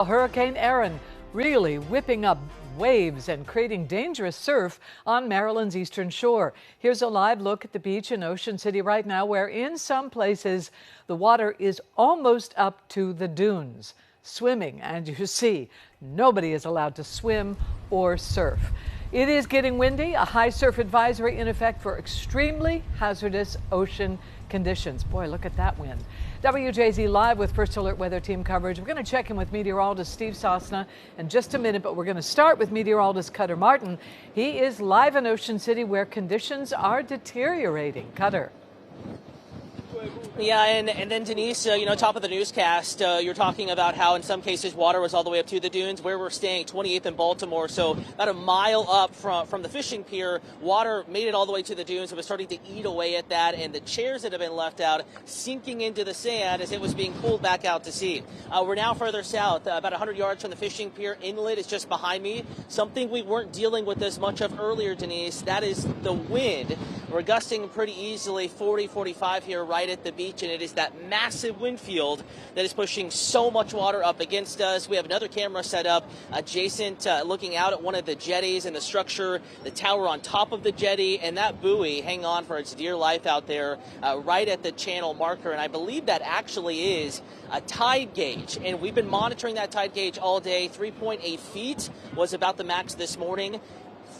Hurricane Erin really whipping up waves and creating dangerous surf on Maryland's eastern shore. Here's a live look at the beach in Ocean City right now, where in some places the water is almost up to the dunes. Swimming, and you see, nobody is allowed to swim or surf. It is getting windy, a high surf advisory in effect for extremely hazardous ocean conditions. Boy, look at that wind. WJZ Live with First Alert Weather Team coverage. We're going to check in with meteorologist Steve Sosna in just a minute, but we're going to start with meteorologist Cutter Martin. He is live in Ocean City where conditions are deteriorating. Cutter. Yeah, and then Denise, top of the newscast, you're talking about how in some cases water was all the way up to the dunes. Where we're staying, 28th and Baltimore, so about a mile up from the fishing pier, water made it all the way to the dunes. It was starting to eat away at that, and the chairs that have been left out sinking into the sand as it was being pulled back out to sea. We're now further south, about 100 yards from the fishing pier. Inlet is just behind me. Something we weren't dealing with as much of earlier, Denise, that is the wind. We're gusting pretty easily, 40, 45 here right at the beach, and it is that massive wind field that is pushing so much water up against us. We have another camera set up adjacent, looking out at one of the jetties and the structure, the tower on top of the jetty, and that buoy, hang on for its dear life out there, right at the channel marker. And I believe that actually is a tide gauge, and we've been monitoring that tide gauge all day. 3.8 feet was about the max this morning.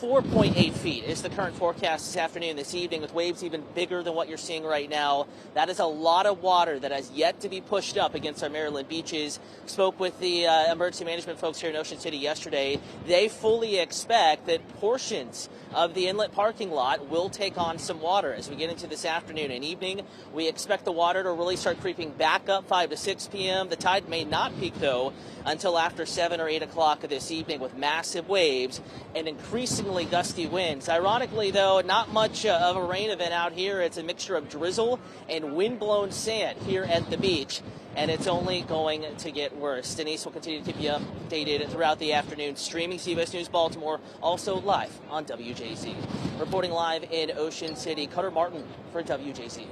4.8 feet is the current forecast this afternoon, this evening, with waves even bigger than what you're seeing right now. That is a lot of water that has yet to be pushed up against our Maryland beaches. Spoke with the emergency management folks here in Ocean City yesterday. They fully expect that portions of the inlet parking lot will take on some water as we get into this afternoon and evening. We expect the water to really start creeping back up 5 to 6 p.m. The tide may not peak, though, until after 7 or 8 o'clock this evening, with massive waves and increasingly gusty winds. Ironically, though, not much of a rain event out here. It's a mixture of drizzle and wind-blown sand here at the beach, and it's only going to get worse. Denise will continue to keep you updated throughout the afternoon, streaming CBS News Baltimore, also live on WJZ. Reporting live in Ocean City, Cutter Martin for WJZ.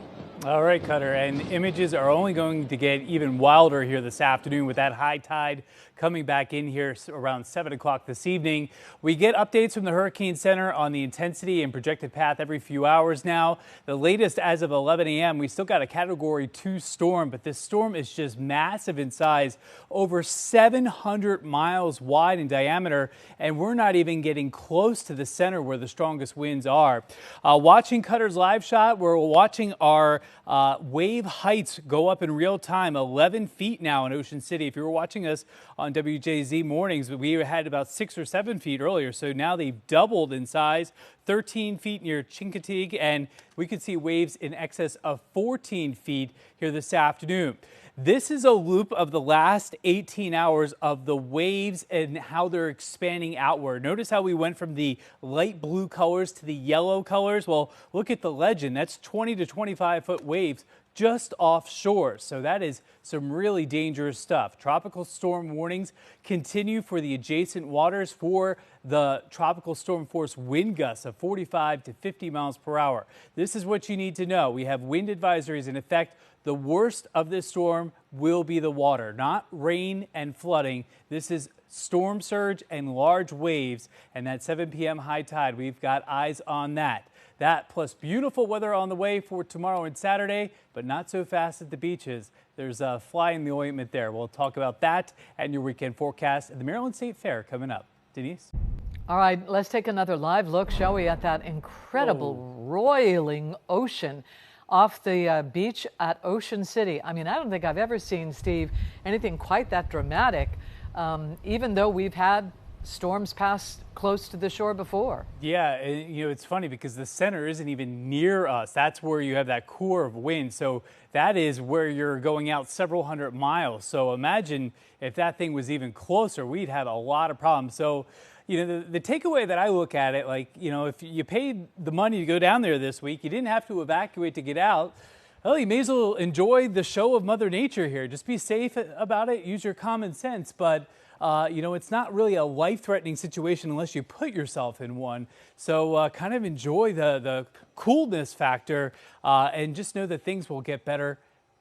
All right, Cutter, and images are only going to get even wilder here this afternoon with that high tide coming back in here around 7 o'clock this evening. We get updates from the Hurricane Center on the intensity and projected path every few hours now. The latest as of 11 a.m., we still got a Category 2 storm, but this storm is just massive in size, over 700 miles wide in diameter, and we're not even getting close to the center where the strongest winds are. Watching Cutter's live shot, we're watching our wave heights go up in real time, 11 feet now in Ocean City. If you were watching us on WJZ mornings, we had about 6 or 7 feet earlier, so now they've doubled in size, 13 feet near Chincoteague, and we could see waves in excess of 14 feet here this afternoon. This is a loop of the last 18 hours of the waves and how they're expanding outward. Notice how we went from the light blue colors to the yellow colors. Well, look at the legend. That's 20 to 25 foot waves just offshore. So that is some really dangerous stuff. Tropical storm warnings continue for the adjacent waters for the tropical storm force wind gusts of 45 to 50 miles per hour. This is what you need to know. We have wind advisories in effect. The worst of this storm will be the water, not rain and flooding. This is storm surge and large waves, and that 7 p.m. high tide, we've got eyes on that. That plus beautiful weather on the way for tomorrow and Saturday, but not so fast at the beaches. There's a fly in the ointment there. We'll talk about that and your weekend forecast at the Maryland State Fair coming up. Denise? All right, let's take another live look, shall we, at that incredible roiling ocean off the beach at Ocean City. I mean, I don't think I've ever seen, Steve, anything quite that dramatic, even though we've had storms pass close to the shore before. Yeah, it's funny because the center isn't even near us. That's where you have that core of wind. So that is where you're going out several hundred miles. So imagine if that thing was even closer, we'd have a lot of problems. So, the takeaway that I look at it, if you paid the money to go down there this week, you didn't have to evacuate to get out. Well, you may as well enjoy the show of Mother Nature here. Just be safe about it. Use your common sense. But it's not really a life-threatening situation unless you put yourself in one. So kind of enjoy the coolness factor and just know that things will get better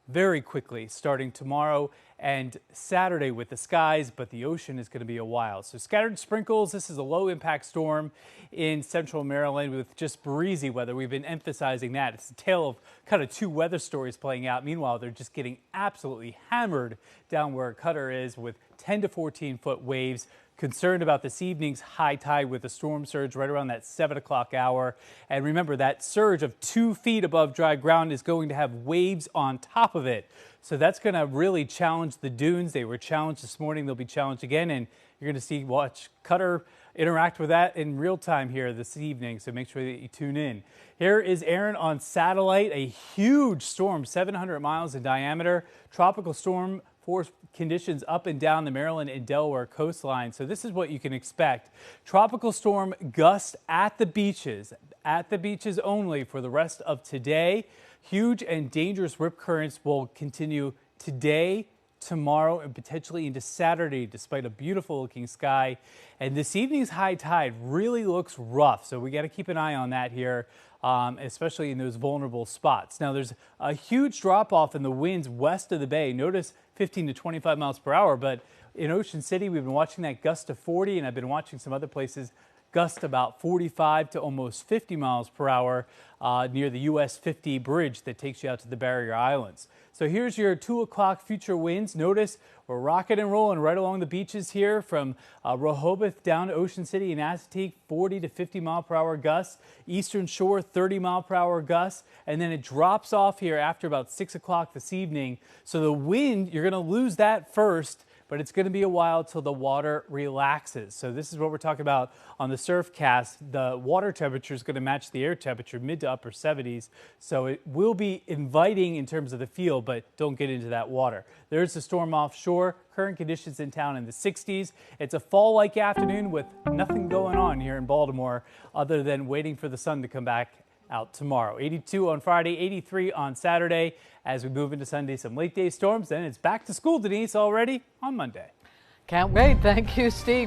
very quickly starting tomorrow and Saturday with the skies, but the ocean is going to be a while. So scattered sprinkles. This is a low impact storm in central Maryland with just breezy weather. We've been emphasizing that. It's a tale of kind of two weather stories playing out. Meanwhile, they're just getting absolutely hammered down where Qatar is with 10 to 14 foot waves. Concerned about this evening's high tide with a storm surge right around that 7 o'clock hour. And remember, that surge of 2 feet above dry ground is going to have waves on top of it. So that's going to really challenge the dunes. They were challenged this morning. They'll be challenged again. And you're going to watch Qatar interact with that in real time here this evening. So make sure that you tune in. Here is Erin on satellite, a huge storm, 700 miles in diameter, tropical storm force conditions up and down the Maryland and Delaware coastline. So this is what you can expect. Tropical storm gusts at the beaches only for the rest of today. Huge and dangerous rip currents will continue today, tomorrow, and potentially into Saturday, despite a beautiful looking sky. And this evening's high tide really looks rough. So we got to keep an eye on that here, especially in those vulnerable spots. Now there's a huge drop off in the winds west of the bay. Notice 15 to 25 miles per hour, but in Ocean City, we've been watching that gust to 40, and I've been watching some other places gust about 45 to almost 50 miles per hour near the US 50 bridge that takes you out to the Barrier Islands. So here's your 2 o'clock future winds. Notice we're rocking and rolling right along the beaches here from Rehoboth down to Ocean City and Assateague, 40 to 50 mile per hour gusts. Eastern Shore, 30 mile per hour gusts. And then it drops off here after about 6 o'clock this evening. So the wind, you're going to lose that first, but it's going to be a while till the water relaxes. So this is what we're talking about on the surf cast. The water temperature is going to match the air temperature, mid to upper 70s. So it will be inviting in terms of the feel, but don't get into that water. There's the storm offshore. Current conditions in town in the 60s. It's a fall-like afternoon with nothing going on here in Baltimore other than waiting for the sun to come back out tomorrow. 82 on Friday, 83 on Saturday. As we move into Sunday, some late day storms. Then it's back to school, Denise, already on Monday. Can't wait. Thank you, Steve.